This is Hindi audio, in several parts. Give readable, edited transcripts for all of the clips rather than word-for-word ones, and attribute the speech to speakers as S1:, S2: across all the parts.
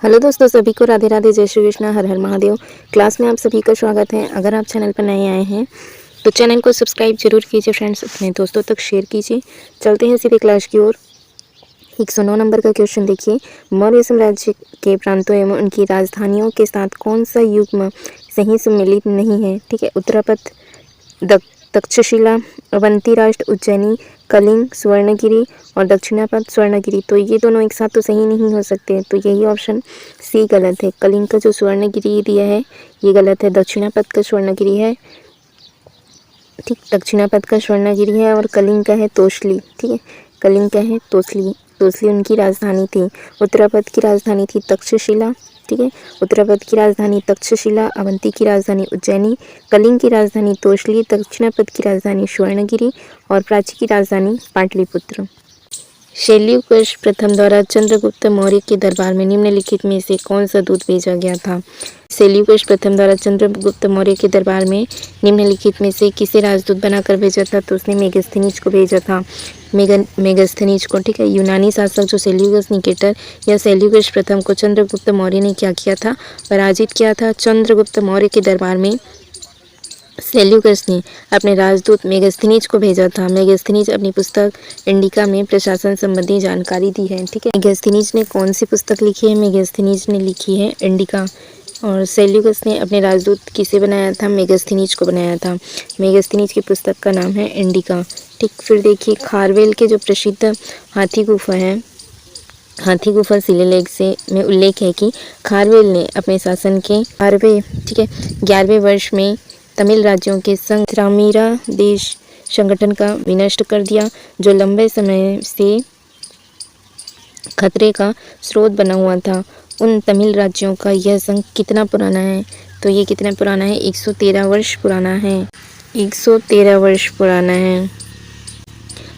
S1: हेलो दोस्तों, सभी को राधे राधे, जय श्री कृष्णा, हर हर महादेव। क्लास में आप सभी का स्वागत है। अगर आप चैनल पर नए आए हैं तो चैनल को सब्सक्राइब जरूर कीजिए फ्रेंड्स, अपने दोस्तों तक शेयर कीजिए। चलते हैं सीधे क्लास की ओर। 109 नंबर का क्वेश्चन देखिए। मौर्य साम्राज्य के प्रांतों एवं उनकी राजधानियों के साथ कौन सा युग्म सही सम्मिलित नहीं है? ठीक है, उत्तरापथ, तक्षशिला, अवंती राष्ट्र, उज्जैनी, कलिंग, स्वर्णगिरी और दक्षिणापथ स्वर्णगिरी। तो ये दोनों एक साथ तो सही नहीं हो सकते, तो यही ऑप्शन सी गलत है। कलिंग का जो स्वर्णगिरी दिया है ये गलत है। दक्षिणापथ का स्वर्णगिरी है, ठीक, दक्षिणापथ का स्वर्णगिरी है और कलिंग का है तोसली। ठीक है, कलिंग का है तोसली। तोसली उनकी राजधानी थी। उत्तरापथ की राजधानी थी तक्षशिला। ठीक है, उत्तरापथ की राजधानी तक्षशिला, अवंती की राजधानी उज्जैनी, कलिंग की राजधानी तोसली, दक्षिणापथ की राजधानी स्वर्णगिरी और प्राची की राजधानी पाटलिपुत्र। शैल्यूकश प्रथम द्वारा चंद्रगुप्त मौर्य के दरबार में निम्नलिखित में से कौन सा दूत भेजा गया था? शैल्यूकश प्रथम द्वारा चंद्रगुप्त मौर्य के दरबार में निम्नलिखित में से किसे राजदूत बनाकर भेजा था? तो उसने मेगस्थनीज को भेजा था। मेगस्थनीज को। ठीक है, यूनानी शासक जो सेल्यूकस निकेटर या सेल्यूकस प्रथम को चंद्रगुप्त मौर्य ने क्या किया था? पराजित किया था। चंद्रगुप्त मौर्य के दरबार में सेल्यूकस ने अपने राजदूत मेगस्थनीज को भेजा था। मेगस्थनीज अपनी पुस्तक इंडिका में प्रशासन संबंधी जानकारी दी है। ठीक है, मेगस्थनीज ने कौन सी पुस्तक लिखी है? मेगस्थनीज ने लिखी है इंडिका। और सेल्यूकस ने अपने राजदूत किसे बनाया था? मेगस्थनीज को बनाया था। मेगस्थनीज की पुस्तक का नाम है इंडिका। ठीक, फिर देखिए खारवेल के जो प्रसिद्ध हाथी गुफा है, हाथी गुफा शिलालेख से में उल्लेख है कि खारवेल ने अपने शासन के 11वें वर्ष में तमिल राज्यों के संग त्रिमीरा देश संगठन का विनष्ट कर दिया, जो लंबे समय से खतरे का स्रोत बना हुआ था। उन तमिल राज्यों का यह संघ कितना पुराना है? तो ये कितना पुराना है? 113 वर्ष पुराना है। 113 वर्ष पुराना है।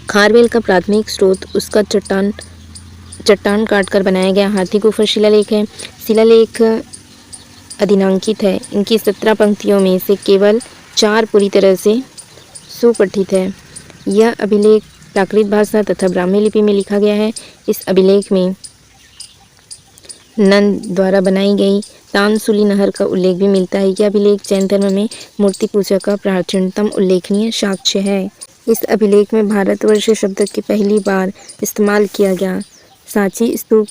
S1: खारवेल का प्राथमिक स्रोत उसका चट्टान काटकर बनाया गया हाथी गुफा शिलालेख है। शिलालेख अधिनांकित है। इनकी 17 पंक्तियों में से केवल 4 पूरी तरह से सुपठित है। यह अभिलेख प्राकृत भाषा तथा ब्राह्मी लिपि में लिखा गया है। इस अभिलेख में नंद द्वारा बनाई गई तानसूली नहर का उल्लेख भी मिलता है। यह अभिलेख जैन धर्म में मूर्ति पूजा का प्राचीनतम उल्लेखनीय साक्ष्य है। इस अभिलेख में भारतवर्ष शब्द की पहली बार इस्तेमाल किया गया। सांची स्तूप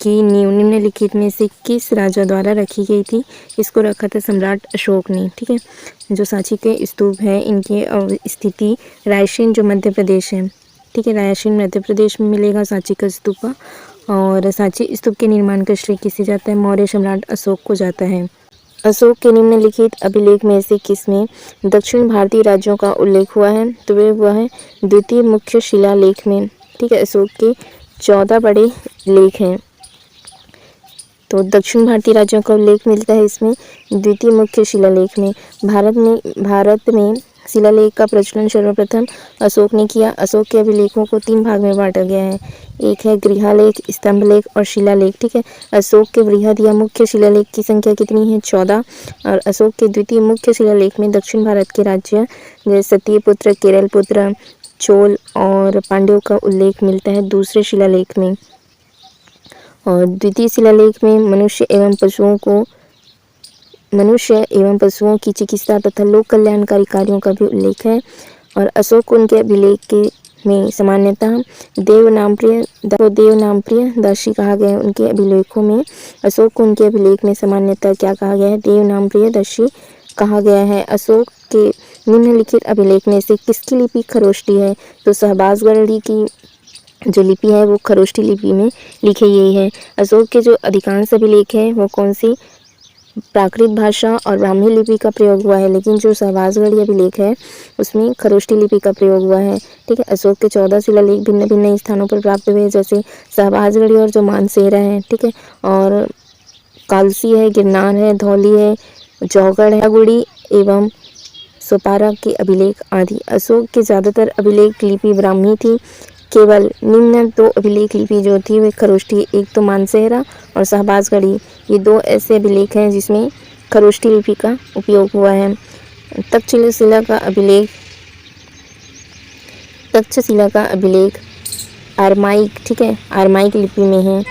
S1: की नींव निम्नलिखित में से किस राजा द्वारा रखी गई थी? इसको रखा था सम्राट अशोक ने। ठीक है, जो सांची के स्तूप है इनकी स्थिति रायसेन जो मध्य प्रदेश है। ठीक है, रायसेन मध्य प्रदेश में मिलेगा सांची का स्तूप। और सांची स्तूप के निर्माण का श्रेय किसे जाता है? मौर्य सम्राट अशोक को जाता है। अशोक के निम्नलिखित अभिलेख में से किसमें दक्षिण भारतीय राज्यों का उल्लेख हुआ है? तो वह हुआ है द्वितीय मुख्य शिलालेख में। ठीक है, अशोक के 14 बड़े लेख हैं, तो दक्षिण भारतीय राज्यों का उल्लेख मिलता है इसमें द्वितीय मुख्य शिलालेख में। भारत में शिलालेख का प्रचलन सर्वप्रथम अशोक ने किया। अशोक के अभिलेखों को 3 भाग में बांटा गया है। एक है गृहालेख, स्तंभलेख और शिलालेख। ठीक है, अशोक के बृहद या मुख्य शिलालेख की संख्या कितनी है? 14। और अशोक के द्वितीय मुख्य शिलालेख में दक्षिण भारत के राज्य जैसे सत्यपुत्र, केरलपुत्र, चोल और पांड्यों का उल्लेख मिलता है दूसरे शिलालेख में। और द्वितीय शिलालेख में मनुष्य एवं पशुओं की चिकित्सा तथा लोक कल्याणकारी कार्यों का भी उल्लेख है। और अशोक को उनके अभिलेख में सामान्यतः देव नाम प्रिय दासी कहा गया है। उनके अभिलेखों में अशोक को उनके अभिलेख में सामान्यतः क्या कहा गया है? देव नाम प्रिय दासी कहा गया है। अशोक के निम्नलिखित अभिलेख में से किसकी लिपि खरोष्टी है? तो शहबाजगढ़ी की जो लिपि है वो खरोष्टी लिपि में लिखी गई है। अशोक के जो अधिकांश अभिलेख है वो कौन सी प्राकृत भाषा और ब्राह्मी लिपि का प्रयोग हुआ है, लेकिन जो शहबाजगढ़ी अभिलेख है उसमें खरोष्टी लिपि का प्रयोग हुआ है। ठीक है, अशोक के 14 शिलालेख भिन्न भिन्न स्थानों पर प्राप्त हुए, जैसे शहबाजगढ़ी और जो मानसेरा है। ठीक है, और कालसी है, गिरनार है, धौली है, जौगढ़ है, गुड़ी एवं सोपारा के अभिलेख आदि। अशोक के ज़्यादातर अभिलेख लिपि ब्राह्मी थी। केवल निम्न 2 अभिलेख लिपि जो थी वे खरोष्टी, एक तो मानसेरा और शहबाजगढ़ी, ये 2 ऐसे अभिलेख हैं जिसमें खरोष्टी लिपि का उपयोग हुआ है। तक्षशिला का अभिलेख आरमाइक, ठीक है, आरमाइक लिपि में है।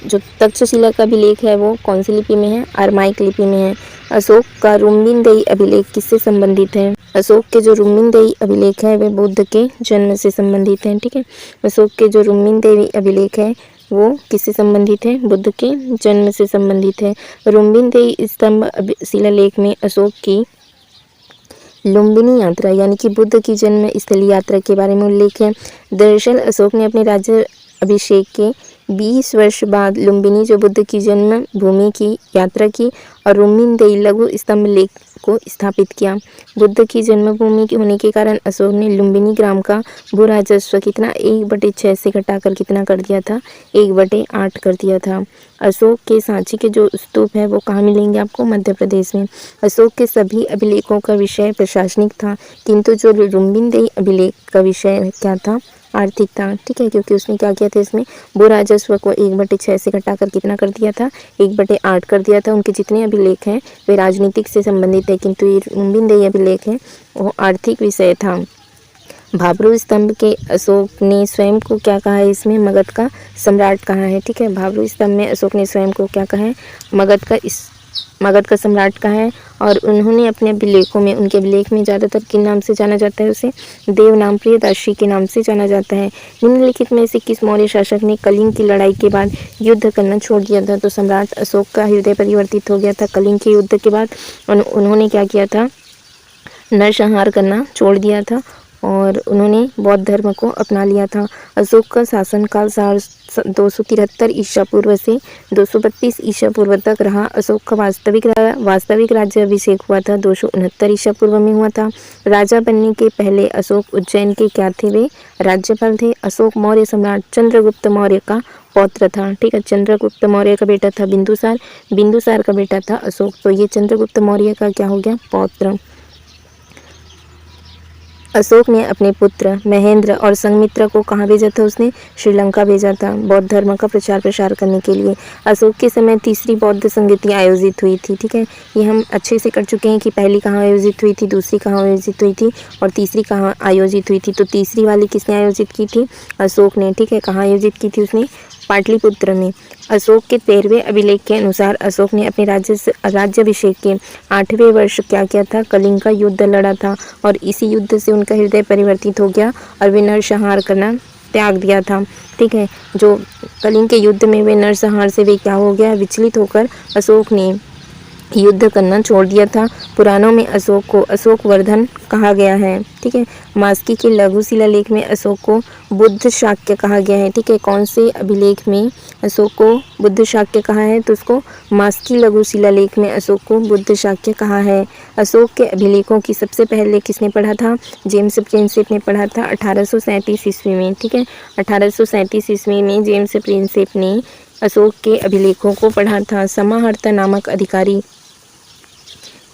S1: जो तक्षशिला का अभिलेख है वो कौन सी लिपि में है? अरामाइक लिपि में है। अशोक का रुम्बिनदेही अभिलेख किससे संबंधित है? अशोक के जो रुम्बिनदेही अभिलेख है वे बुद्ध के जन्म से संबंधित हैं। ठीक है, अशोक के जो रुम्बिनदेही अभिलेख है वो किससे संबंधित है? बुद्ध के जन्म से संबंधित है। रुम्बिनदेही स्तंभ शिलालेख में अशोक की लुम्बिनी यात्रा यानी कि बुद्ध की जन्म स्थली यात्रा के बारे में उल्लेख है। दरअसल अशोक ने अपने राज्य अभिषेक के 20 वर्ष बाद लुम्बिनी जो बुद्ध की जन्म भूमि की यात्रा की और रुम्बिनदेही लघु स्तंभ लेख को स्थापित किया। बुद्ध की जन्मभूमि होने के कारण अशोक ने लुम्बिनी ग्राम का भू राजस्व कितना 1/6 से घटाकर कितना कर दिया था? 1/8 कर दिया था। अशोक के सांची के जो स्तूप है वो कहाँ मिलेंगे आपको? मध्य प्रदेश में। अशोक के सभी अभिलेखों का विषय प्रशासनिक था, किंतु जो रुम्बिनदेही अभिलेख का विषय क्या था? आर्थिक था। ठीक है, क्योंकि उसने क्या किया था, इसमें भू राजस्व को 1/6 से घटाकर कितना कर दिया था? 1/8 कर दिया था। उनके जितने अभिलेख हैं वे राजनीतिक से संबंधित है, किंतु ये रुम्बिनदेही अभिलेख है वो आर्थिक विषय था। भाब्रू स्तंभ के अशोक ने स्वयं को क्या कहा है? इसमें मगध का सम्राट कहा है। ठीक है, भाब्रू स्तंभ में अशोक ने स्वयं को क्या कहा है? मगध का सम्राट कहा है। और उन्होंने अपने अभिलेखों में, उनके अभिलेख में ज़्यादातर किन नाम से जाना जाता है? उसे देवनाम प्रियदर्शी के नाम से जाना जाता है। निम्नलिखित में से किस मौर्य शासक ने कलिंग की लड़ाई के बाद युद्ध करना छोड़ दिया था? तो सम्राट अशोक का हृदय परिवर्तित हो गया था कलिंग के युद्ध के बाद। उन्होंने क्या किया था? नरसंहार करना छोड़ दिया था और उन्होंने बौद्ध धर्म को अपना लिया था। अशोक का शासनकाल 273 ईसा पूर्व से 232 ईसा पूर्व तक रहा। अशोक का वास्तविक राज्य अभिषेक हुआ था 269 ईसा पूर्व में हुआ था। राजा बनने के पहले अशोक उज्जैन के क्या थे? वे राज्यपाल थे। अशोक मौर्य सम्राट चंद्रगुप्त मौर्य का पौत्र था। ठीक है, चंद्रगुप्त मौर्य का बेटा था बिंदुसार, बिंदुसार का बेटा था अशोक। तो ये चंद्रगुप्त मौर्य का क्या हो गया? पौत्र। अशोक ने अपने पुत्र महेंद्र और संघमित्रा को कहाँ भेजा था? उसने श्रीलंका भेजा था बौद्ध धर्म का प्रचार प्रसार करने के लिए। अशोक के समय तीसरी बौद्ध संगति आयोजित हुई थी। ठीक है, ये हम अच्छे से कर चुके हैं कि पहली कहाँ आयोजित हुई थी, दूसरी कहाँ आयोजित हुई थी और तीसरी कहाँ आयोजित हुई थी। तो तीसरी वाली किसने आयोजित की थी? अशोक ने। ठीक है, कहाँ आयोजित की थी उसने? पाटलिपुत्र में। अशोक के 13वें अभिलेख के अनुसार अशोक ने अपने राज्याभिषेक के 8वें वर्ष क्या किया था? कलिंग का युद्ध लड़ा था और इसी युद्ध से उनका हृदय परिवर्तित हो गया और वे नरसंहार करना त्याग दिया था। ठीक है, जो कलिंग के युद्ध में वे नरसंहार से वे क्या हो गया? विचलित होकर अशोक ने युद्ध करना छोड़ दिया था। पुराणों में अशोक को अशोकवर्धन कहा गया है। ठीक है, मास्की के लघु शिलालेख में अशोक को बुद्ध शाक्य कहा गया है। ठीक है, कौन से अभिलेख में अशोक को बुद्ध शाक्य कहा है? तो उसको मास्की लघु शिलालेख में अशोक को बुद्ध शाक्य कहा है। अशोक के अभिलेखों की सबसे पहले किसने पढ़ा था? जेम्स प्रिंसेप ने पढ़ा था 1837 ईस्वी में। ठीक है, 1837 ईस्वी में जेम्स प्रिंसेप ने अशोक के अभिलेखों को पढ़ा था। समाहर्ता नामक अधिकारी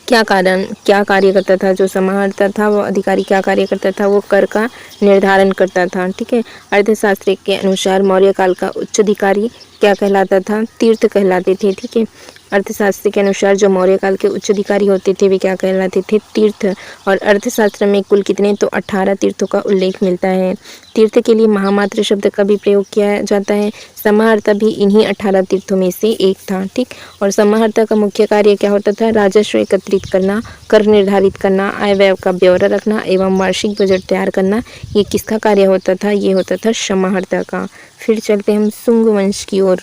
S1: क्या कार्य करता था? जो समाहर्ता था वो अधिकारी क्या कार्य करता था? वो कर का निर्धारण करता था। ठीक है, अर्थशास्त्र के अनुसार मौर्य काल का उच्च अधिकारी क्या कहलाता था? तीर्थ कहलाते थे। ठीक है, अर्थशास्त्र के अनुसार जो मौर्य काल के उच्च अधिकारी होते थे वे क्या कहलाते थे? तीर्थ। और अर्थशास्त्र में कुल कितने? तो 18 तीर्थों का उल्लेख मिलता है। तीर्थ के लिए महामात्र शब्द का भी प्रयोग किया जाता है। समाहर्ता भी इन्हीं 18 तीर्थों में से एक था। ठीक, और समाहर्ता का मुख्य कार्य क्या होता था? राजस्व एकत्रित करना, कर निर्धारित करना, आय व्यय का ब्यौरा रखना एवं वार्षिक बजट तैयार करना। ये किसका कार्य होता था? ये होता था समाहर्ता का। फिर चलते हम शुंग वंश की ओर।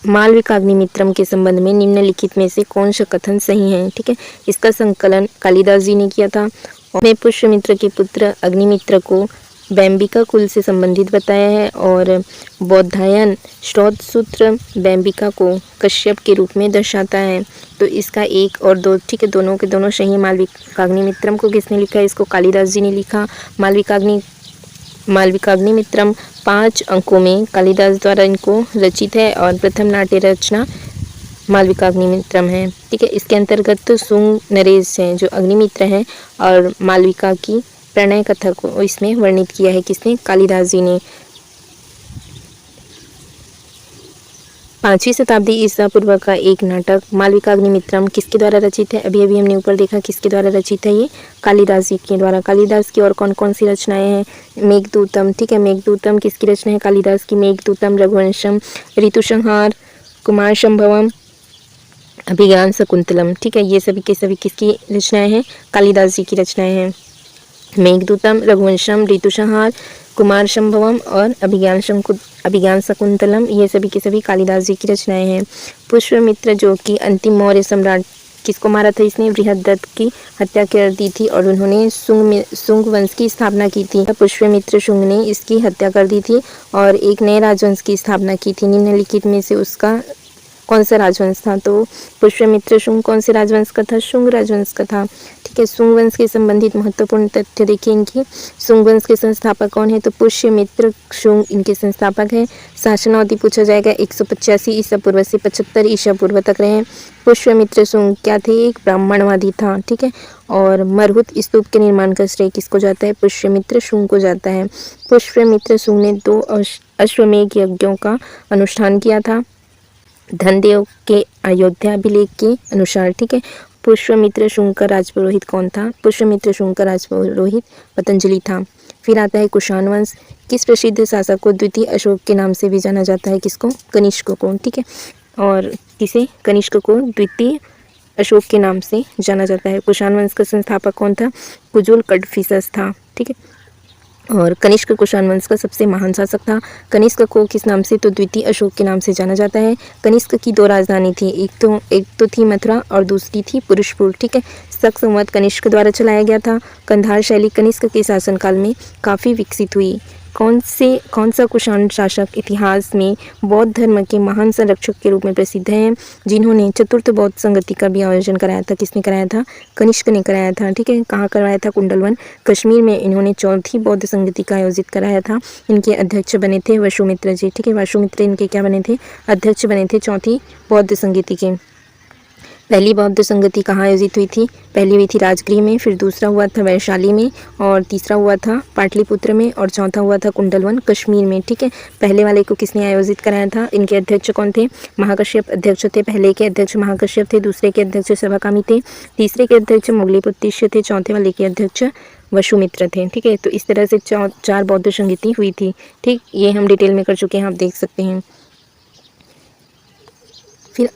S1: मालविकाग्निमित्रम के संबंध में निम्नलिखित में से कौन सा कथन सही है? ठीक है, इसका संकलन कालिदास जी ने किया था। मैं पुष्यमित्र के पुत्र अग्निमित्र को बैंबिका कुल से संबंधित बताया है और बौद्धायन श्रौत सूत्र बैंबिका को कश्यप के रूप में दर्शाता है। तो इसका 1 और 2 ठीक है, दोनों के दोनों सही। मालविकाग्निमित्रम को किसने लिखा है? इसको कालिदास जी ने लिखा। मालविकाग्निमित्रम 5 अंकों में कालिदास द्वारा इनको रचित है और प्रथम नाट्य रचना मालविकाग्निमित्रम है। ठीक है, इसके अंतर्गत तो शुंग नरेश हैं जो अग्निमित्र हैं और मालविका की प्रणय कथा को इसमें वर्णित किया है। किसने? कालिदास जी ने। 5वीं शताब्दी ईसा पूर्व का एक नाटक मालविकाग्निमित्रम किसके द्वारा रचित है? अभी अभी हमने ऊपर देखा किसके द्वारा रचित है ये, कालिदास जी के द्वारा। कालिदास की और कौन कौन सी रचनाएं हैं? मेघदूतम, ठीक है, मेघदूतम किसकी रचना है? कालिदास की। मेघदूतम, रघुवंशम, ऋतुसंहार, कुमार संभवम, अभिज्ञान शकुंतलम, ठीक है, ये सभी के सभी किसकी रचनाएं हैं? कालिदास जी की रचनाएं हैं। मेघदूतम, रघुवंशम, ऋतुसंहार, कुमार संभवम और अभिज्ञान शकुंतलम, ये सभी के सभी कालिदास जी की रचनाएं हैं। पुष्यमित्र जो कि अंतिम मौर्य सम्राट, किसको मारा था इसने? बृहदत्त की हत्या कर दी थी और उन्होंने शुंग वंश की स्थापना की थी। पुष्यमित्र शुंग ने इसकी हत्या कर दी थी और एक नए राजवंश की स्थापना की थी। निम्नलिखित में से उसका कौन सा राजवंश था? तो पुष्यमित्र शुंग कौन से राजवंश का था? शुंग राजवंश का था, ठीक है। शुंग वंश के संबंधित महत्वपूर्ण तथ्य देखिए इनकी। शुंग वंश के संस्थापक कौन है? तो पुष्यमित्र शुंग इनके संस्थापक हैं। शासनावधि पूछा जाएगा 185 ईसा पूर्व से 75 ईसा पूर्व तक रहे। पुष्यमित्र शुंग क्या थे? एक ब्राह्मणवादी था, ठीक है। और मरहुत स्तूप के निर्माण का श्रेय किसको जाता है? पुष्यमित्र शुंग को जाता है। पुष्यमित्र शुंग ने 2 अश्वमेध यज्ञों का अनुष्ठान किया था धनदेव के अयोध्या अभिलेख के अनुसार, ठीक है। पुष्यमित्र शुंग का राजपुरोहित कौन था? पुष्यमित्र शुंग का राजपुरोहित पतंजलि था। फिर आता है कुषाण वंश। किस प्रसिद्ध शासक को द्वितीय अशोक के नाम से भी जाना जाता है? किसको? कनिष्क को, ठीक है। और किसे? कनिष्क को द्वितीय अशोक के नाम से जाना जाता है। कुषाण वंश का संस्थापक कौन था? कुजुल कड़फिसस था, ठीक है। और कनिष्क कुषाण वंश का सबसे महान शासक था। कनिष्क को किस नाम से? तो द्वितीय अशोक के नाम से जाना जाता है। कनिष्क की 2 राजधानी थी, एक तो थी मथुरा और दूसरी थी पुरुषपुर, ठीक है। शक संवत कनिष्क द्वारा चलाया गया था। कंधार शैली कनिष्क के शासनकाल में काफ़ी विकसित हुई। कौन सा कुषाण शासक इतिहास में बौद्ध धर्म के महान संरक्षक के रूप में प्रसिद्ध हैं, जिन्होंने चतुर्थ बौद्ध संगति का भी आयोजन कराया था? किसने कराया था? कनिष्क ने कराया था, ठीक है। कहाँ करवाया था? कुंडलवन, कश्मीर में इन्होंने 4थी बौद्ध संगति का आयोजित कराया था। इनके अध्यक्ष बने थे वसुमित्र जी, ठीक है। वसुमित्र इनके क्या बने थे? अध्यक्ष बने थे 4थी बौद्ध संगति के। पहली बौद्ध संगति कहाँ आयोजित हुई थी? पहली हुई थी राजगृह में, फिर दूसरा हुआ था वैशाली में, और तीसरा हुआ था पाटलिपुत्र में, और चौथा हुआ था कुंडलवन कश्मीर में, ठीक है। पहले वाले को किसने आयोजित कराया था? इनके अध्यक्ष कौन थे? महाकश्यप अध्यक्ष थे। पहले के अध्यक्ष महाकश्यप थे, दूसरे के अध्यक्ष सभाकामी थे, तीसरे के अध्यक्ष मुगलीपुत्तिष्य थे, चौथे वाले के अध्यक्ष वसुमित्र थे, ठीक है। तो इस तरह से 4 बौद्ध संगति हुई थी, ठीक। ये हम डिटेल में कर चुके हैं, आप देख सकते हैं। फिर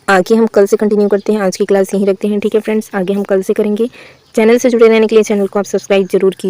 S1: आगे हम कल से कंटिन्यू करते हैं। आज की क्लास यहीं रखते हैं, ठीक है फ्रेंड्स। आगे हम कल से करेंगे। चैनल से जुड़े रहने के लिए चैनल को आप सब्सक्राइब जरूर कीजिए।